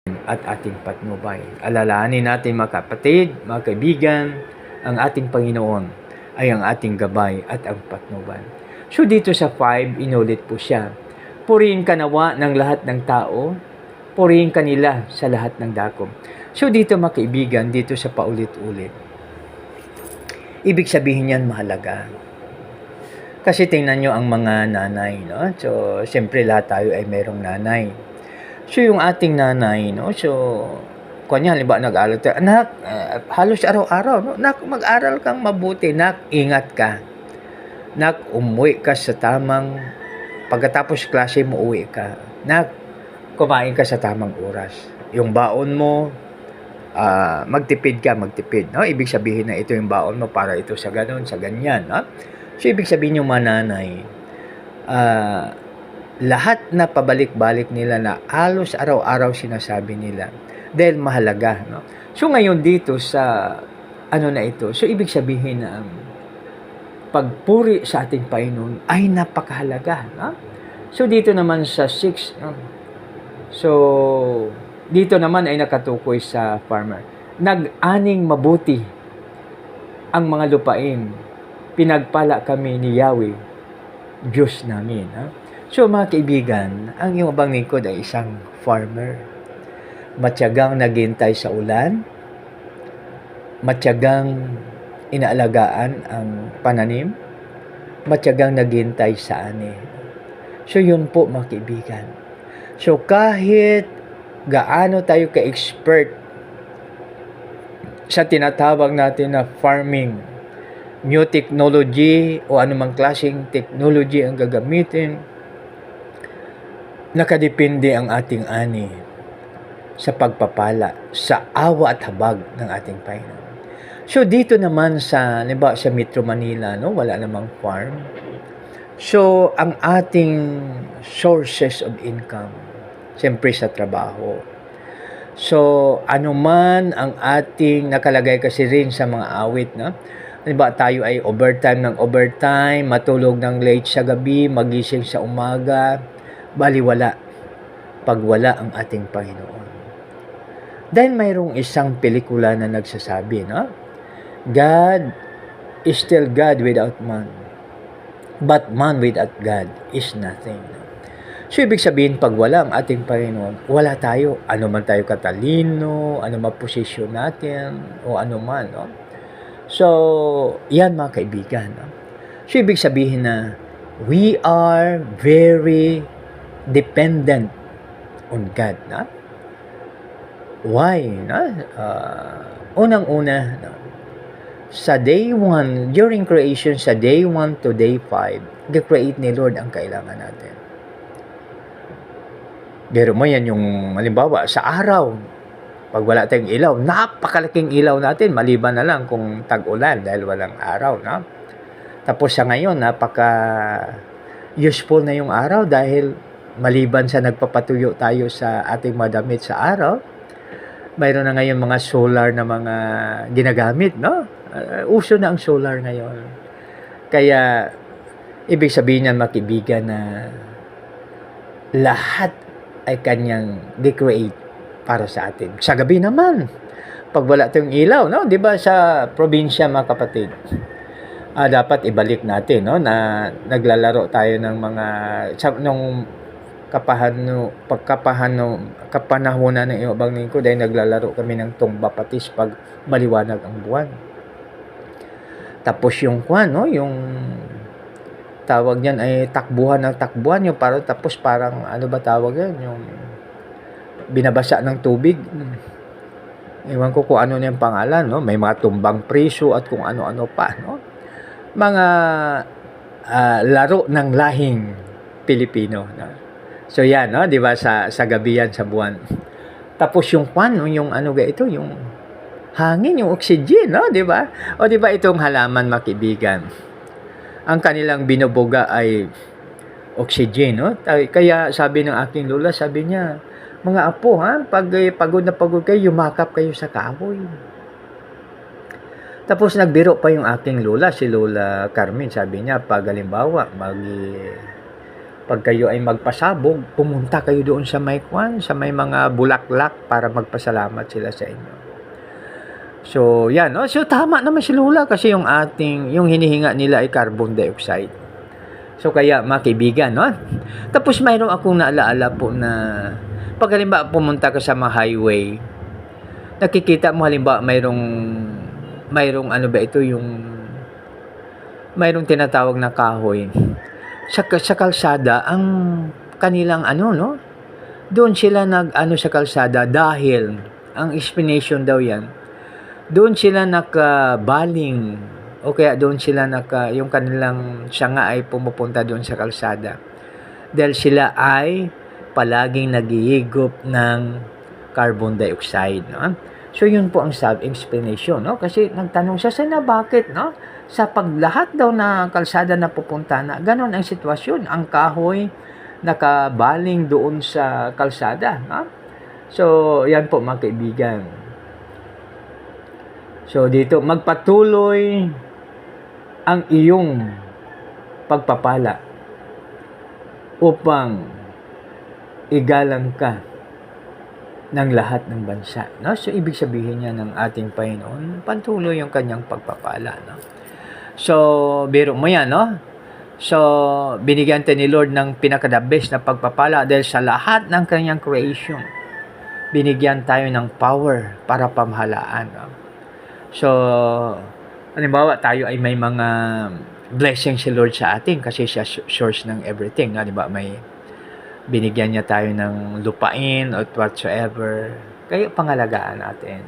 at ating patnubay. Alalahanin natin mga kapatid, mga kaibigan, ang ating Panginoon ay ang ating gabay at ang patnubay. So dito sa 5, inulit po siya. Purihin ka nawa ng lahat ng tao, purihin ka nila sa lahat ng dakom. So dito mga kaibigan, dito sa paulit-ulit, ibig sabihin yan mahalaga. Kasi tingnan nyo ang mga nanay, no? So, siyempre lahat tayo ay merong nanay. So, yung ating nanay, no? So, kanya, halimbawa nag-aaral tayo, anak, halos araw-araw, no? Nak, mag-aral kang mabuti, nak, ingat ka. Nak, umuwi ka sa tamang, pagkatapos klase mo, uwi ka. Nak, kumain ka sa tamang oras. Yung baon mo, magtipid ka, magtipid, no? Ibig sabihin na ito yung baon mo para ito sa ganun, sa ganyan, no? So, ibig sabihin yung mananay, lahat na pabalik-balik nila na halos araw-araw sinasabi nila dahil mahalaga, no? So, ngayon dito sa ano na ito, so ibig sabihin na pagpuri sa ating Panginoon ay napakahalaga, no? So, dito naman sa 6, no? So, dito naman ay nakatukoy sa farmer. Nag-aning mabuti ang mga lupain, pinagpala kami ni Yahweh, Diyos namin. Ha? So mga kaibigan, ang iyong abang lingkod ay isang farmer. Matyagang naghintay sa ulan, matyagang inaalagaan ang pananim, matyagang naghintay sa ani. So yun po mga kaibigan. So kahit gaano tayo ka-expert sa tinatawag natin na farming, new technology o anumang klaseng technology ang gagamitin, nakadepende ang ating ani sa pagpapala, sa awa at habag ng ating Panginoon. So dito naman sa, halimbawa sa Metro Manila, no, wala namang farm. So ang ating sources of income, siyempre sa trabaho. So anuman ang ating nakalagay kasi rin sa mga awit, no? Halimbawa tayo ay overtime, matulog ng late sa gabi, magising sa umaga, baliwala pag wala ang ating Panginoon. Dahil mayroong isang pelikula na nagsasabi, no? God is still God without man, but man without God is nothing. So, ibig sabihin, pag wala ang ating Panginoon, wala tayo. Ano man tayo katalino, ano man posisyon natin, o ano man, no? So, yan mga kaibigan. No? So, ibig sabihin na we are very dependent on God. No? Why? No? Unang-una, no? Sa day 1, during creation, sa day 1 to day 5, nag-create ni Lord ang kailangan natin. Pero mo yan yung, halimbawa, sa araw, pag wala tayong ilaw, napakalaking ilaw natin, maliban na lang kung tag-ulan dahil walang araw, no? Tapos sa ngayon, napaka-useful na yung araw dahil maliban sa nagpapatuyo tayo sa ating madamit sa araw, mayroon na ngayon mga solar na mga ginagamit, no? Uso na ang solar ngayon. Kaya, ibig sabihin niyan, makibigan, na lahat ay kanyang de-create para sa atin. Sa gabi naman, pag wala tayong ilaw, no? 'Di ba sa probinsya mga kapatid? Dapat ibalik natin, no, na naglalaro tayo ng mga nung kapanahunan ng iyong abang lingkod ay naglalaro kami ng tumba patis pag maliwanag ang buwan. Tapos yung no, yung tawag niyan ay takbuhan yung parang ano ba tawag yan, yung binabasa ng tubig. Ewan ko kung ano na yung pangalan, no? May mga tumbang priso at kung ano-ano pa, no? Mga laro ng lahing Pilipino, no? So yan, no? 'Di ba sa gabi yan, sa buwan. Tapos yung no? Yung ano ga ito, yung hangin, yung oxygen, no? 'Di ba? O 'di ba itong halaman, makibigan, ang kanilang binubuga ay oxygen, no? Kaya sabi ng aking lola, sabi niya, mga apo, ha, pag pagod na pagod kayo, yumakap kayo sa kahoy. Tapos nagbiro pa yung aking lola, si Lola Carmen, sabi niya, pag halimbawa, Pag kayo ay magpasabog, pumunta kayo doon sa may kwan, sa may mga bulaklak para magpasalamat sila sa inyo. So, yan. No? So, tama naman si Lola kasi yung hinihinga nila ay carbon dioxide. So, kaya mga kaibigan, no? Tapos, mayroon akong naalaala po na pag halimbawa pumunta ka sa mga highway, nakikita mo halimbawa mayroong ano ba ito, mayroong tinatawag na kahoy. Sa kalsada, ang kanilang no? Doon sila sa kalsada dahil, ang explanation daw yan, doon sila nakabaling o kaya doon sila yung kanilang sanga ay pumupunta doon sa kalsada. Dahil sila ay palaging nagihigop ng carbon dioxide, no? So, yun po ang explanation, no? Kasi nagtanong siya sana bakit, no? Sa paglahat daw na kalsada na pupunta na, ganon ang sitwasyon. Ang kahoy nakabaling doon sa kalsada, no? So, yan po mga kaibigan. So, dito, magpatuloy ang iyong pagpapala upang igalang ka ng lahat ng bansa. No? So, ibig sabihin niya ng ating Panginoon, patuloy yung kanyang pagpapala. No? So, biro mo yan, no? So, binigyan tayo ni Lord ng pinaka-the best na pagpapala dahil sa lahat ng kanyang creation, binigyan tayo ng power para pamahalaan. No? So, halimbawa, tayo ay may mga blessing si Lord sa atin kasi siya source ng everything. No? Diba? May binigyan niya tayo ng lupain or whatsoever. Kaya pangalagaan natin.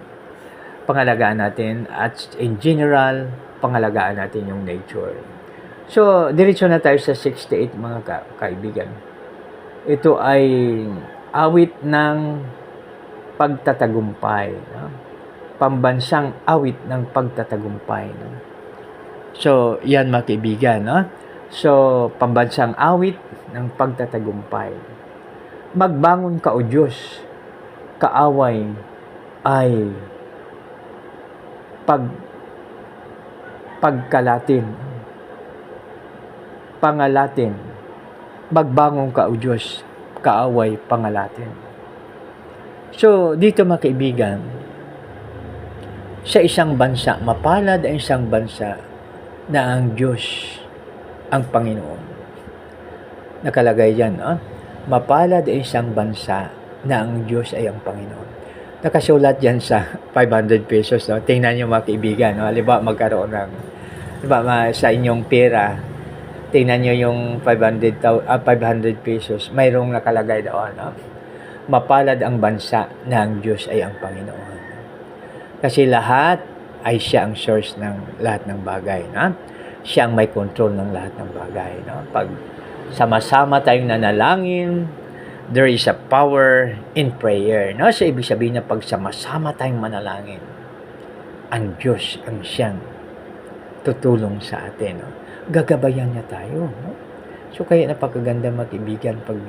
Pangalagaan natin at in general, pangalagaan natin yung nature. So, diretso na tayo sa 68 mga kaibigan. Ito ay awit ng pagtatagumpay. No? Pambansang awit ng pagtatagumpay. No? So, yan mga kaibigan. No? So, pambansang awit ng pagtatagumpay. Magbangon ka o Diyos, kaaway ay pagkalatin. Pangalatin. Magbangon ka o Diyos, kaaway pangalatin. So, dito mga kaibigan, sa isang bansa, mapalad ang isang bansa na ang Diyos ang Panginoon. Nakalagay yan, mapalad ang isang bansa na ang Diyos ay ang Panginoon. Nakasulat yan sa 500 pesos. No? Tingnan nyo mga kaibigan. No? Halimbawa, magkaroon ng, sa inyong pera, tingnan nyo yung 500 pesos. Mayroong nakalagay doon. No? Mapalad ang bansa na ang Diyos ay ang Panginoon. Kasi lahat ay siya ang source ng lahat ng bagay. No? Siya ang may control ng lahat ng bagay. No? Pag sama-sama tayong nanalangin, there is a power in prayer. No? So, ibig sabihin na pag sama-sama tayong manalangin, ang Diyos ang siyang tutulong sa atin. No? Gagabayan niya tayo. No? So, kaya napakaganda mga kaibigan pag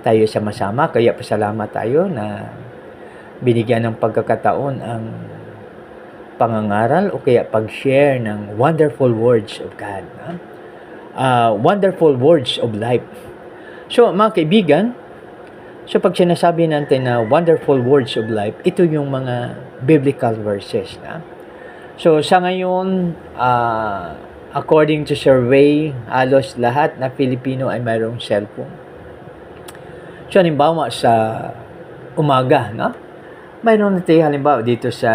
tayo sama-sama. Kaya pasalamat tayo na binigyan ng pagkakataon ang pangangaral o kaya pag-share ng wonderful words of God. No? Wonderful words of life. So, mga kaibigan, so pag sinasabi natin na wonderful words of life, ito yung mga biblical verses. Na? So, sa ngayon, according to survey, halos lahat na Filipino ay mayroong cellphone. So, halimbawa sa umaga, no? Mayroon natin halimbawa dito sa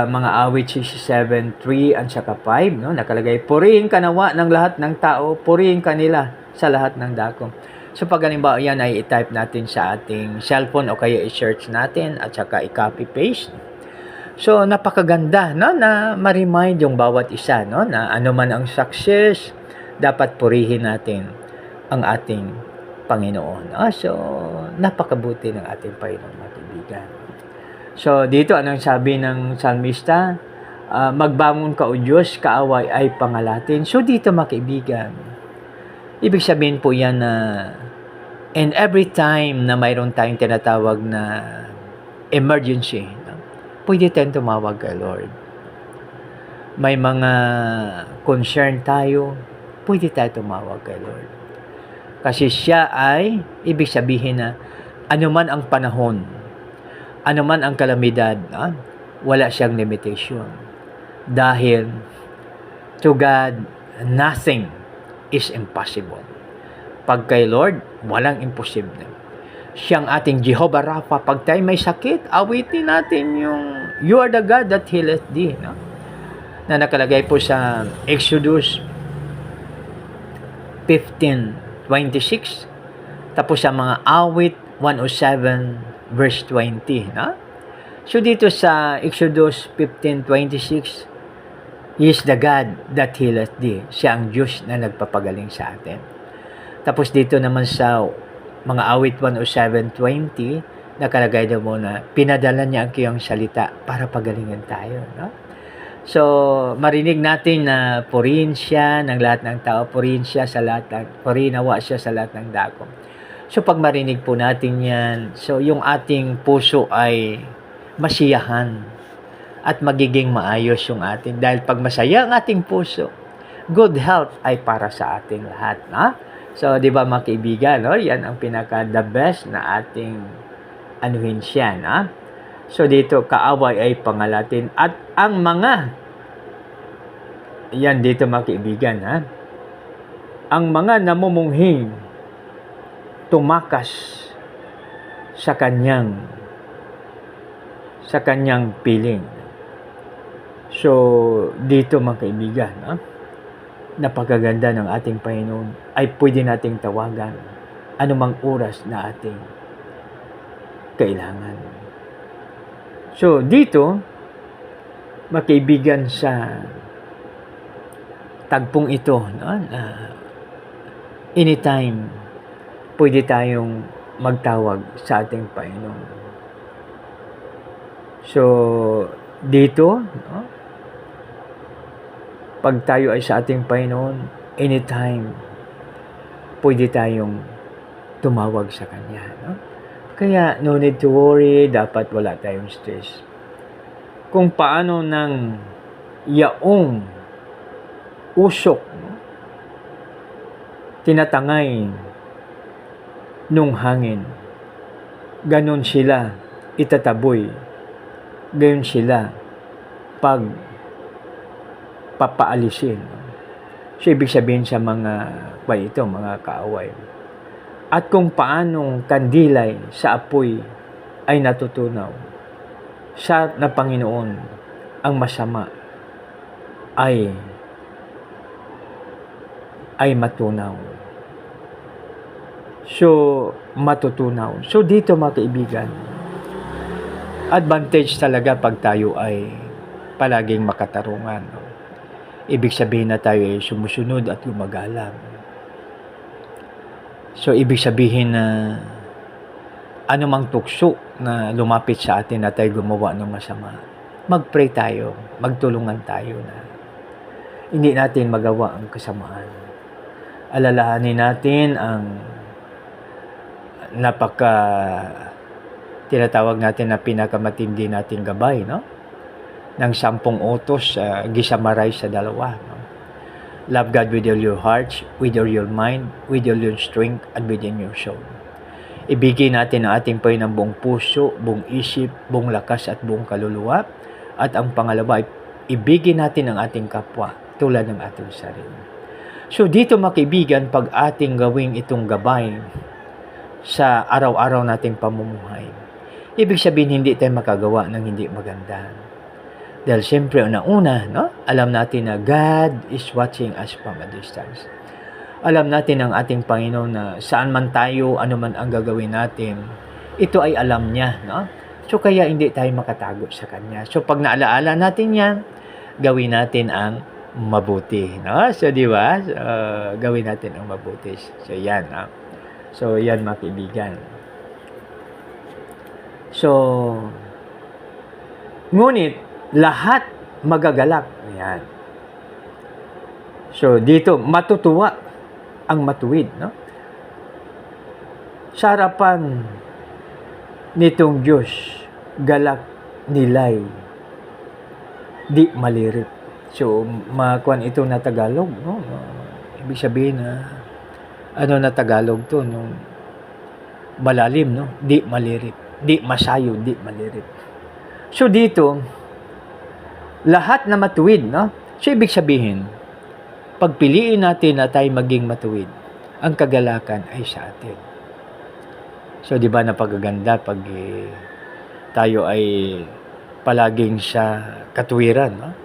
mga awit 67:3 at saka 5, no? Nakalagay, purihin ka nawa ng lahat ng tao, purihin ka nila sa lahat ng dako. So pag halimbawa yan ay i-type natin sa ating cellphone o kaya i-search natin at saka i-copy paste. So napakaganda, no? Na ma-remind yung bawat isa, no? Na ano man ang success, dapat purihin natin ang ating Panginoon. So napakabuti ng ating Panginoon, mga kaibigan. So, dito, anong sabi ng salmista? Magbangon ka o Diyos, kaaway ay pangalatin. So, dito mga kaibigan, ibig sabihin po yan na and every time na mayroon tayong tinatawag na emergency, no? Pwede tayong tumawag kay Lord. May mga concern tayo, pwede tayo tumawag kay Lord. Kasi siya ay, ibig sabihin na, anuman ang panahon, anuman ang kalamidad, wala siyang limitation. Dahil, to God, nothing is impossible. Pag kay Lord, walang imposible. Siyang ating Jehovah Rapha. Pag tayo may sakit, awitin natin yung, You are the God that healeth thee. No? Na nakalagay po sa Exodus 15:26. Tapos sa mga awit 107 verse 20. No? So dito sa Exodus 15:26, He is the God that healeth thee. Siya ang Diyos na nagpapagaling sa atin. Tapos dito naman sa mga awit 107:20, nakalagay daw mo na pinadala niya ang kiyang salita para pagalingan tayo. No? So, marinig natin na purihin siya ng lahat ng tao, purihin nawa siya sa lahat ng dako. So, pag marinig po natin yan, so yung ating puso ay masiyahan at magiging maayos yung atin. Dahil pag masaya ang ating puso, good health ay para sa ating lahat. No? So, di ba mga kaibigan, no? Yan ang pinaka-the best na ating anuhin siya. No? So, dito, kaaway ay pangalatin. At ang mga, yan dito mga kaibigan, ha? Ang mga namumunghi, tumakas sa kanyang piling. So, dito mga kaibigan, ha? Napakaganda ng ating Panginoon ay pwede nating tawagan anumang oras na ating kailangan. So, dito, makaibigan sa tagpong ito, no? Anytime, pwede tayong magtawag sa ating Panginoon. So, dito, no? Pag tayo ay sa ating Panginoon, anytime, pwede tayong tumawag sa Kanya. No? Kaya, no need to worry, dapat wala tayong stress. Kung paano ng yaong usok, no? Tinatangay nung hangin, ganon sila itataboy, gayon sila pag papaalisin. So, ibig sabihin sa mga kaaway. At kung paanong kandilay sa apoy ay natutunaw, sa na Panginoon, ang masama ay matunaw. So, matutunaw. So, dito mga kaibigan, advantage talaga pag tayo ay palaging makatarungan. No? Ibig sabihin na tayo ay sumusunod at gumagalang. So, ibig sabihin na anumang tukso na lumapit sa atin na tayo gumawa ng masama, mag-pray tayo, magtulungan tayo na hindi natin magawa ang kasamaan. Alalahanin natin ang tinatawag natin na pinakamatindi nating gabay, no? Ng 10 utos, gisamaray sa 2. No? Love God with all your hearts, with all your mind, with all your strength, and within your soul. Ibigay natin ang ating Panginoon ng buong puso, buong isip, buong lakas at buong kaluluwa. At ang pangalawa ay ibigay natin ang ating kapwa tulad ng ating sarili. So dito mga kaibigan, pag ating gawing itong gabay sa araw-araw nating pamumuhay, ibig sabihin hindi tayo makagawa ng hindi maganda. Dahil siyempre, una-una, no? Alam natin na God is watching us from a distance. Alam natin ang ating Panginoon na saan man tayo, ano man ang gagawin natin, ito ay alam niya. No? So, kaya hindi tayo makatago sa Kanya. So, pag naalaala natin yan, gawin natin ang mabuti. No? So, di ba? Gawin natin ang mabuti. So, yan. No? So, yan mga kaibigan. So, ngunit, lahat magagalak. Yan. So, dito, matutuwa ang matuwid. No? Sa harapan nitong Diyos, galak nilay, di malirip. So, makuan ito na Tagalog. No? Ibig sabihin na, ano na Tagalog to, no? Malalim, no? Di malirit. Di masayo, di malirit. So dito, lahat na matuwid, no? So ibig sabihin, pagpiliin natin na tayo maging matuwid, ang kagalakan ay sa atin. So di ba napakaganda pag tayo ay palaging sa katuwiran, no?